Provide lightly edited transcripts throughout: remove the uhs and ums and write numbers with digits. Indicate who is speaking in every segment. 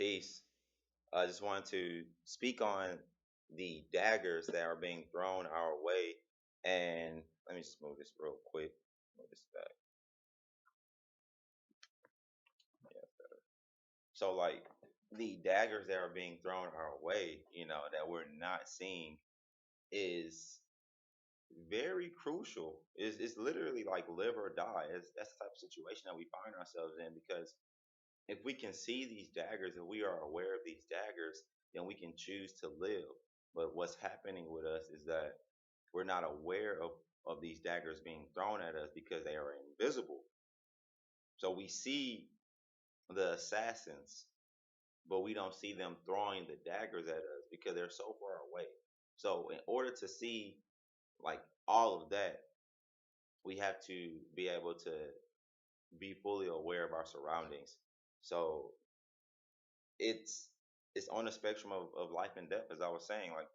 Speaker 1: Peace. I just wanted to speak on the daggers that are being thrown our way. And let me just move this real quick. Move this back. Yeah. So, like, the daggers that are being thrown our way, that we're not seeing is very crucial. It's literally like live or die. That's the type of situation that we find ourselves in because if we can see these daggers, if we are aware of these daggers, then we can choose to live. But what's happening with us is that we're not aware of these daggers being thrown at us because they are invisible. So we see the assassins, but we don't see them throwing the daggers at us because they're so far away. So in order to see like all of that, we have to be able to be fully aware of our surroundings. So it's it's on the spectrum of life and death, as I was saying. Like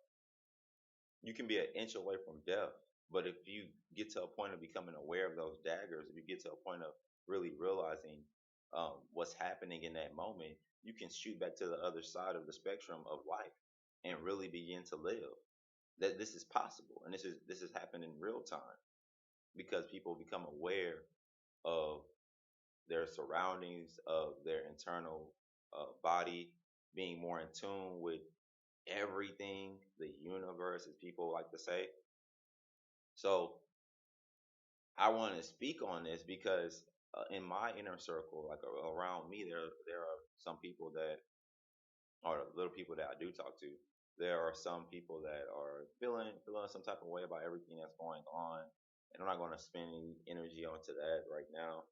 Speaker 1: you can be an inch away from death, but if you get to a point of becoming aware of those daggers, if you get to a point of really realizing what's happening in that moment, you can shoot back to the other side of the spectrum of life and really begin to live. That this is possible, and this is happening in real time because people become aware of their surroundings, of their internal body, being more in tune with everything, the universe, as people like to say. So I want to speak on this because in my inner circle, like around me, there are some people that are the little people that I do talk to. There are some people that are feeling some type of way about everything that's going on, and I'm not going to spend any energy onto that right now.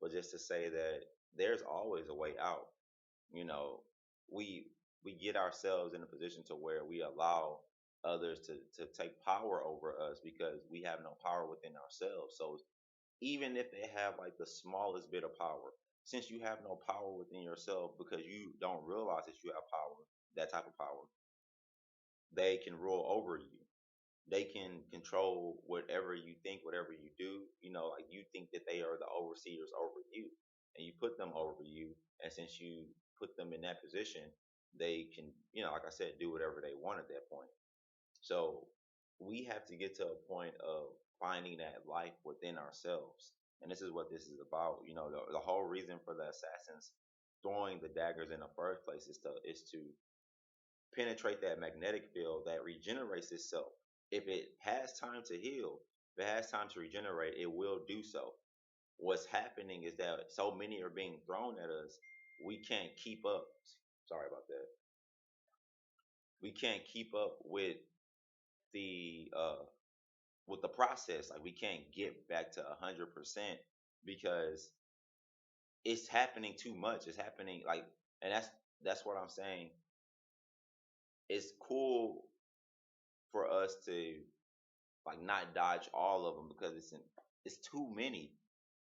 Speaker 1: But just to say that there's always a way out. You know, we we get ourselves in a position to where we allow others to take power over us because we have no power within ourselves. So even if they have like the smallest bit of power, since you have no power within yourself because you don't realize that you have power, that type of power, they can rule over you. They can control whatever you think, whatever you do. Like you think that they are the overseers over you, and you put them over you. And since you put them in that position, they can, like I said, do whatever they want at that point. So we have to get to a point of finding that life within ourselves. And this is what this is about. The whole reason for the assassins throwing the daggers in the first place is to penetrate that magnetic field that regenerates itself. If it has time to heal, if it has time to regenerate, it will do so. What's happening is that so many are being thrown at us, we can't keep up. Sorry about that. We can't keep up the with the process. Like we can't get back to 100% because it's happening too much. It's happening like, and that's what I'm saying. It's cool for us to like not dodge all of them because it's too many.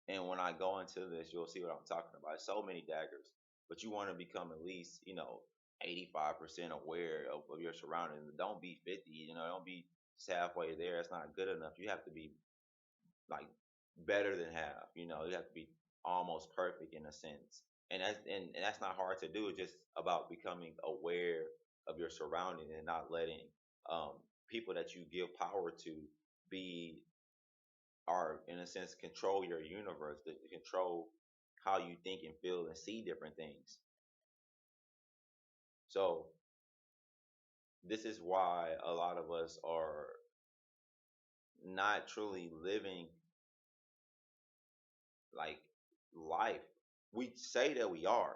Speaker 1: And when I go into this, you'll see what I'm talking about. So many daggers, but you want to become at least 85% aware of your surroundings. Don't be 50. Don't be just halfway there. It's not good enough. You have to be like better than half. You have to be almost perfect in a sense, and that's not hard to do. It's just about becoming aware of your surroundings and not letting um, people that you give power to be are in a sense control your universe, to control how you think and feel and see different things. So this is why a lot of us are not truly living like life. We say that we are,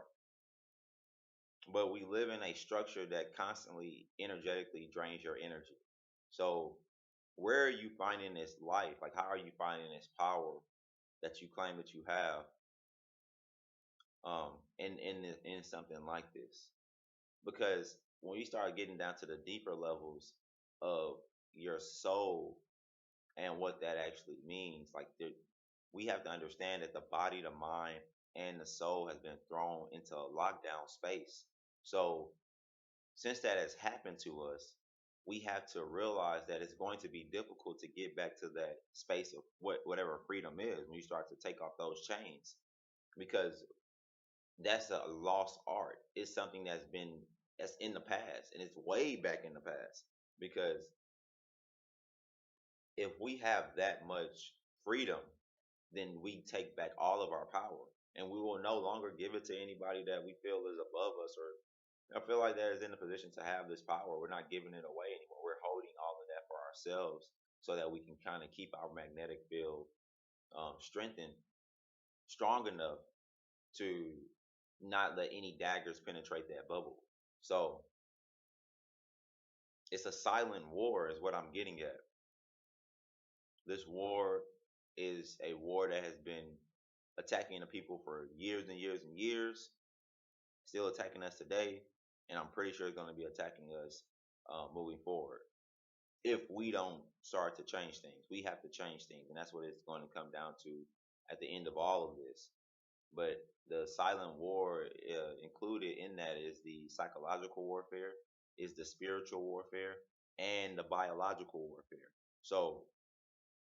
Speaker 1: but we live in a structure that constantly energetically drains your energy. So where are you finding this life? Like how are you finding this power that you claim that you have in something like this? Because when you start getting down to the deeper levels of your soul and what that actually means, like we have to understand that the body, the mind, and the soul has been thrown into a lockdown space. So since that has happened to us, we have to realize that it's going to be difficult to get back to that space of whatever freedom is when you start to take off those chains. Because That's a lost art. It's something that's in the past, and it's way back in the past. Because if we have that much freedom, then we take back all of our power, and we will no longer give it to anybody that we feel is above us, or I feel like that is in a position to have this power. We're not giving it away anymore. We're holding all of that for ourselves so that we can kind of keep our magnetic field strengthened, strong enough to not let any daggers penetrate that bubble. So it's a silent war, is what I'm getting at. This war is a war that has been attacking the people for years and years and years, still attacking us today, and I'm pretty sure it's going to be attacking us moving forward. If we don't start to change things, we have to change things, and that's what it's going to come down to at the end of all of this. But the silent war included in that is the psychological warfare, is the spiritual warfare, and the biological warfare. So,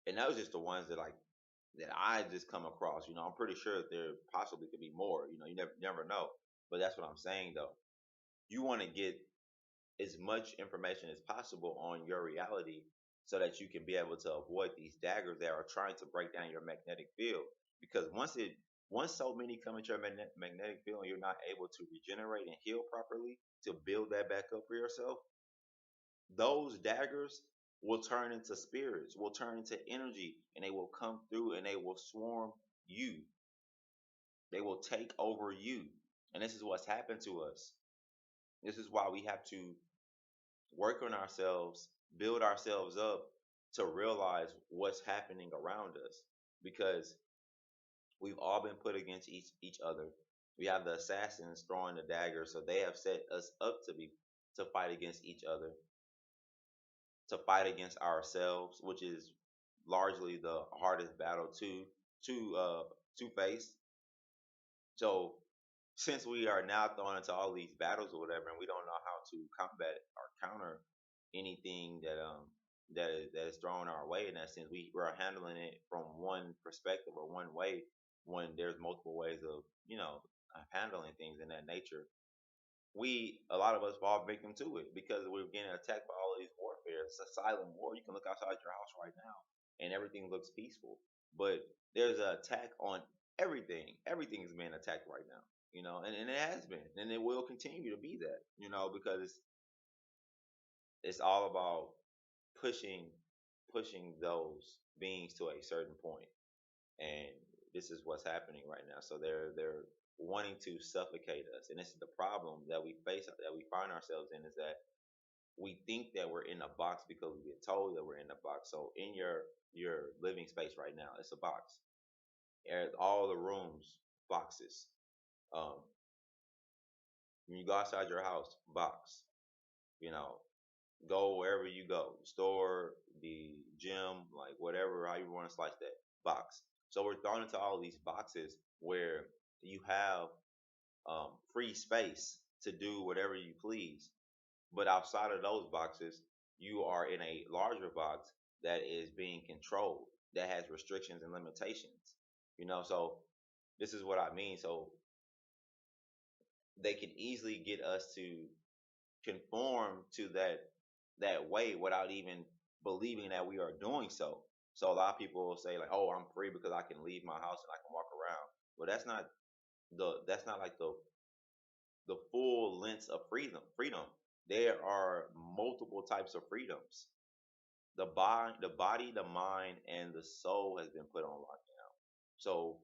Speaker 1: and those just the ones that I just come across. I'm pretty sure that there possibly could be more. You never know. But that's what I'm saying though. You want to get as much information as possible on your reality so that you can be able to avoid these daggers that are trying to break down your magnetic field. Because once so many come into your magnetic field and you're not able to regenerate and heal properly to build that back up for yourself, those daggers will turn into spirits, will turn into energy, and they will come through and they will swarm you. They will take over you. And this is what's happened to us. This is why we have to work on ourselves, build ourselves up to realize what's happening around us, because we've all been put against each other. We have the assassins throwing the daggers, so they have set us up to fight against each other, to fight against ourselves, which is largely the hardest battle to face. So since we are now thrown into all these battles or whatever, and we don't know how to combat or counter anything that is thrown our way in that sense, we're handling it from one perspective or one way when there's multiple ways of handling things in that nature. A lot of us fall victim to it because we're getting attacked by all of these warfare. It's a silent war. You can look outside your house right now and everything looks peaceful, but there's an attack on everything. Everything is being attacked right now, and it has been, and it will continue to be that, because it's all about pushing pushing those beings to a certain point, and this is what's happening right now. So they're wanting to suffocate us, and this is the problem that we face, that we find ourselves in, is that we think that we're in a box because we get told that we're in a box. So in your living space right now, it's a box. There's all the rooms, boxes. Um, when you go outside your house, box. You know, go wherever you go, store, the gym, like whatever, how you want to slice that box. So we're thrown into all these boxes where you have free space to do whatever you please. But outside of those boxes, you are in a larger box that is being controlled, that has restrictions and limitations. So this is what I mean. So they can easily get us to conform to that way without even believing that we are doing so. So a lot of people will say like, "Oh, I'm free because I can leave my house and I can walk around." Well, that's not like the full length of freedom. There are multiple types of freedoms. The body, the mind, and the soul has been put on lockdown. So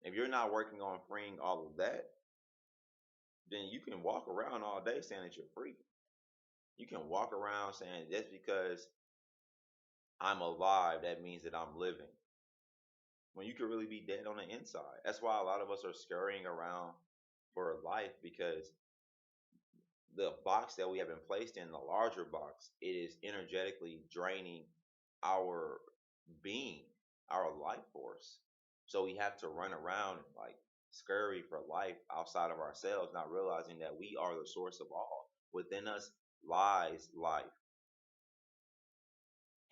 Speaker 1: if you're not working on freeing all of that, then you can walk around all day saying that you're free. You can walk around saying just because I'm alive, that means that I'm living. When you could really be dead on the inside. That's why a lot of us are scurrying around for life, because the box that we have been placed in, the larger box, it is energetically draining our being, our life force. So we have to run around and like scurry for life outside of ourselves, not realizing that we are the source of all. Within us lies life.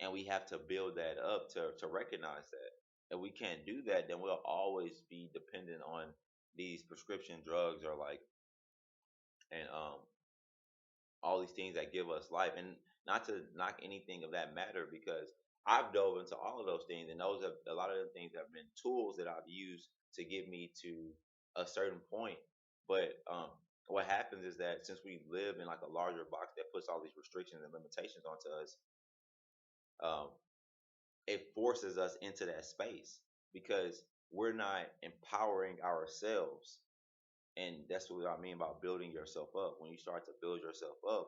Speaker 1: And we have to build that up to recognize that. If we can't do that, then we'll always be dependent on these prescription drugs are like, and all these things that give us life. And not to knock anything of that matter, because I've dove into all of those things, and those have a lot of the things have been tools that I've used to get me to a certain point. But what happens is that since we live in like a larger box that puts all these restrictions and limitations onto us, um, it forces us into that space because we're not empowering ourselves. And that's what I mean about building yourself up. When you start to build yourself up,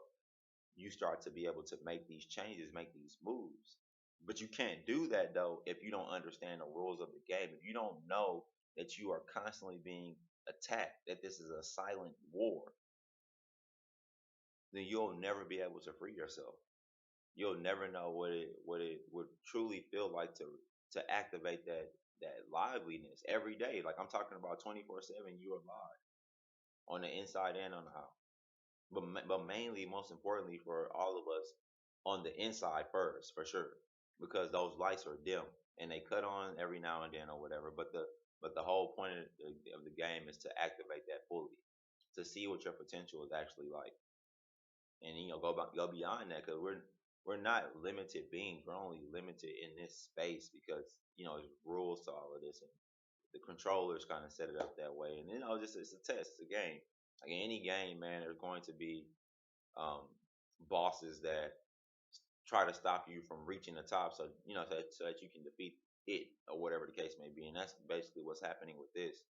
Speaker 1: you start to be able to make these changes, make these moves. But you can't do that though if you don't understand the rules of the game. If you don't know that you are constantly being attacked, that this is a silent war, then you'll never be able to free yourself. You'll never know what it would truly feel like to activate that liveliness every day. Like I'm talking about 24/7, you're alive on the inside and on the out. But mainly, most importantly, for all of us, on the inside first, for sure, because those lights are dim and they cut on every now and then or whatever. But the whole point of the game is to activate that fully, to see what your potential is actually like, and go beyond that, because we're not limited beings. We're only limited in this space because there's rules to all of this, and the controllers kind of set it up that way. And just it's a test, it's a game. Like in any game, man, there's going to be um, bosses that try to stop you from reaching the top, so that you can defeat it or whatever the case may be. And that's basically what's happening with this.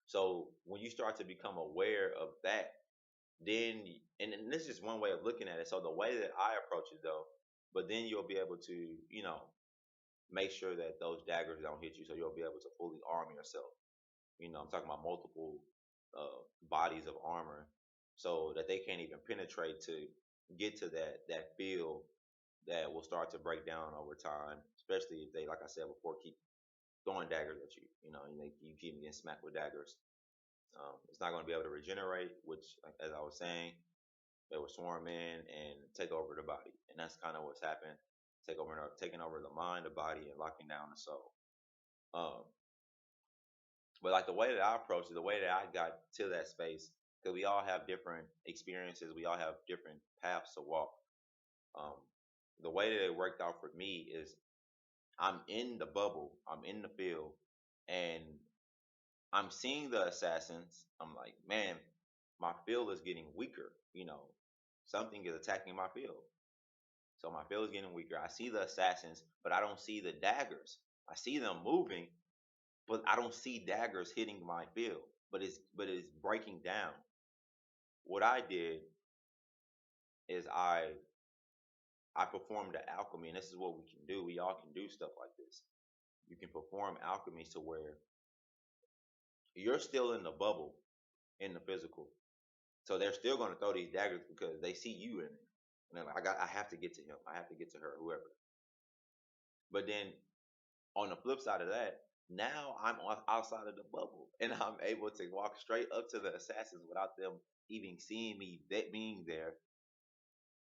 Speaker 1: So when you start to become aware of that, then and this is just one way of looking at it. So the way that I approach it though, but then you'll be able to make sure that those daggers don't hit you, so you'll be able to fully arm yourself. I'm talking about multiple bodies of armor, so that they can't even penetrate to get to that field that will start to break down over time. Especially if they, like I said before, keep throwing daggers at you. You keep getting smacked with daggers. It's not going to be able to regenerate, which, like, as I was saying, they will swarm in and take over the body, and that's kind of what's happened. Taking over the mind, the body, and locking down the soul. Um, but like the way that I approached it, the way that I got to that space, because we all have different experiences, we all have different paths to walk. Um, the way that it worked out for me is I'm in the bubble, I'm in the field, and I'm seeing the assassins. I'm like, man, my field is getting weaker. Something is attacking my field. So my field is getting weaker. I see the assassins, but I don't see the daggers. I see them moving, but I don't see daggers hitting my field. But it's breaking down. What I did is I performed the alchemy, and this is what we can do. We all can do stuff like this. You can perform alchemy to where you're still in the bubble in the physical. So they're still going to throw these daggers because they see you in it. And they're like, I have to get to him. I have to get to her, whoever. But then on the flip side of that, now I'm outside of the bubble and I'm able to walk straight up to the assassins without them even seeing me being there.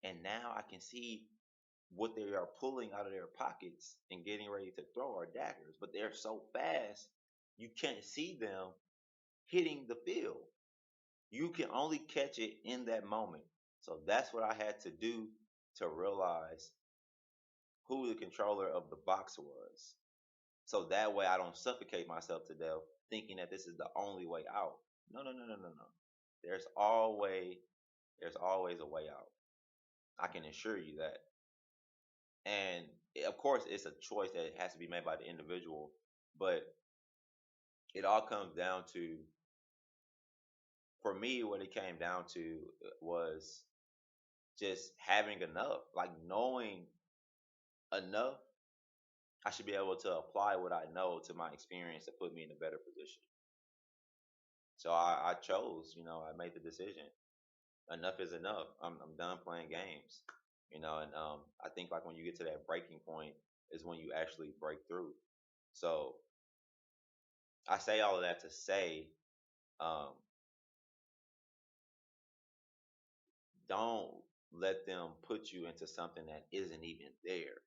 Speaker 1: And now I can see what they are pulling out of their pockets and getting ready to throw are daggers. But they're so fast, you can't see them hitting the field. You can only catch it in that moment. So that's what I had to do to realize who the controller of the box was. So that way I don't suffocate myself to death thinking that this is the only way out. No, no, no, no, no, no. There's always there's always a way out. I can assure you that. And of course it's a choice that has to be made by the individual, but it all comes down to, for me, what it came down to was just having enough, like knowing enough. I should be able to apply what I know to my experience to put me in a better position. So I chose, I made the decision. Enough is enough. I'm done playing games, and I think like when you get to that breaking point is when you actually break through. So I say all of that to say, um, don't let them put you into something that isn't even there.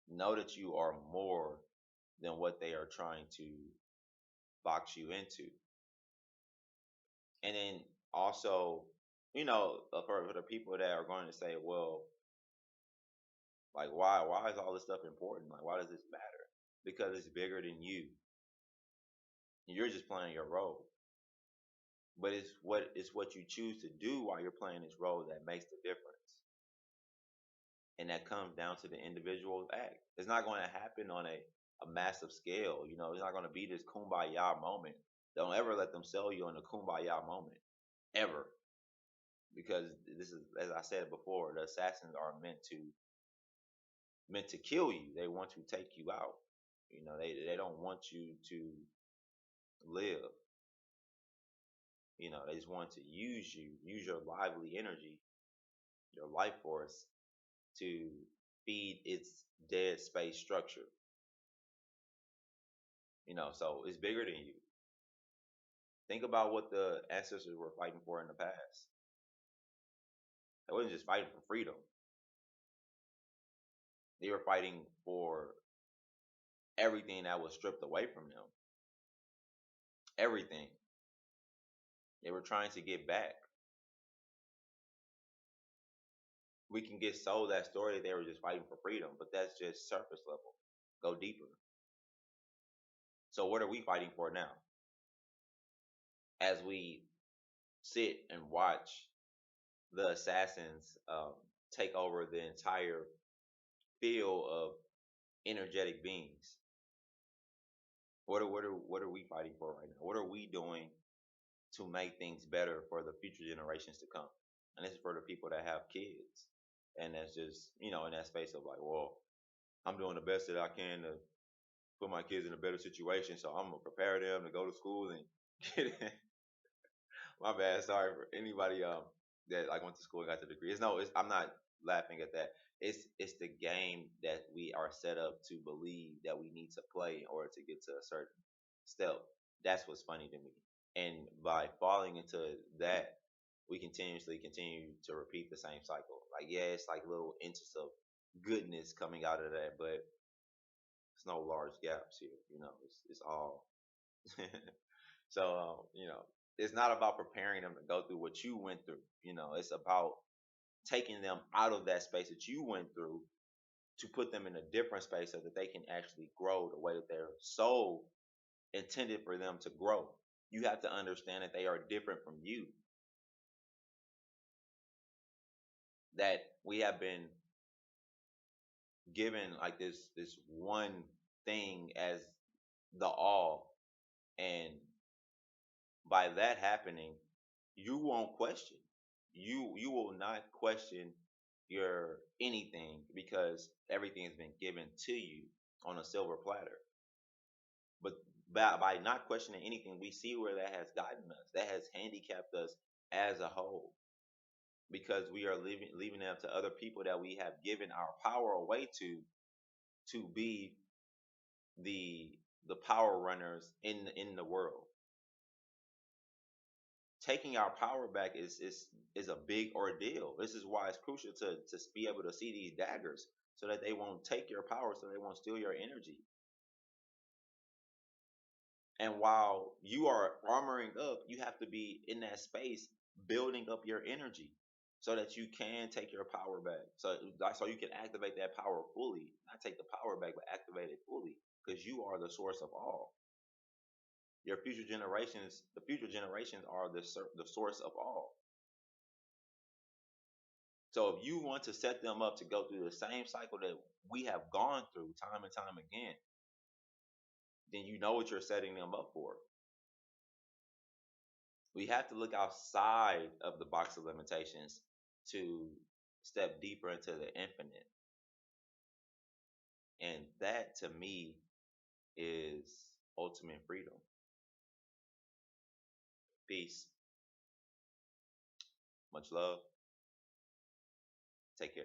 Speaker 1: Know that you are more than what they are trying to box you into. And then also, for the people that are going to say, well, like why is all this stuff important? Like why does this matter? Because it's bigger than you. You're just playing your role. But it's what you choose to do while you're playing this role that makes the difference. And that comes down to the individual act. It's not going to happen on a massive scale. It's not going to be this kumbaya moment. Don't ever let them sell you on the kumbaya moment. Ever. Because this is, as I said before, the assassins are meant to kill you. They want to take you out. They don't want you to live. They just want to use you, use your lively energy, your life force to feed its dead space structure. So it's bigger than you. Think about what the ancestors were fighting for in the past. They wasn't just fighting for freedom. They were fighting for everything that was stripped away from them. Everything. They were trying to get back. We can get sold that story that they were just fighting for freedom, but that's just surface level. Go deeper. So what are we fighting for now? As we sit and watch the assassins take over the entire field of energetic beings. What are we fighting for right now? What are we doing to make things better for the future generations to come? And this is for the people that have kids, and that's just in that space of like, well, I'm doing the best that I can to put my kids in a better situation, so I'm gonna prepare them to go to school and get in. My bad. Sorry for anybody that like went to school and got the degree. I'm not laughing at that. It's the game that we are set up to believe that we need to play in order to get to a certain step. That's what's funny to me. And by falling into that, we continuously continue to repeat the same cycle. Like yeah, it's like little inches of goodness coming out of that, but it's no large gaps here. It's all so, it's not about preparing them to go through what you went through. It's about taking them out of that space that you went through to put them in a different space so that they can actually grow the way that their soul intended for them to grow. You have to understand that they are different from you. That we have been given like this one thing as the all, and by that happening, you won't question. You will not question your anything because everything has been given to you on a silver platter. But by not questioning anything, we see where that has gotten us. That has handicapped us as a whole because we are leaving it up to other people that we have given our power away to be the the power runners in the world. Taking our power back is a big ordeal. This is why it's crucial to be able to see these daggers so that they won't take your power, so they won't steal your energy. And while you are armoring up, you have to be in that space building up your energy so that you can take your power back. So you can activate that power fully. Not take the power back, but activate it fully because you are the source of all. The future generations are the source of all. So if you want to set them up to go through the same cycle that we have gone through time and time again, then you know what you're setting them up for. We have to look outside of the box of limitations to step deeper into the infinite. And that to me is ultimate freedom. Peace. Much love. Take care.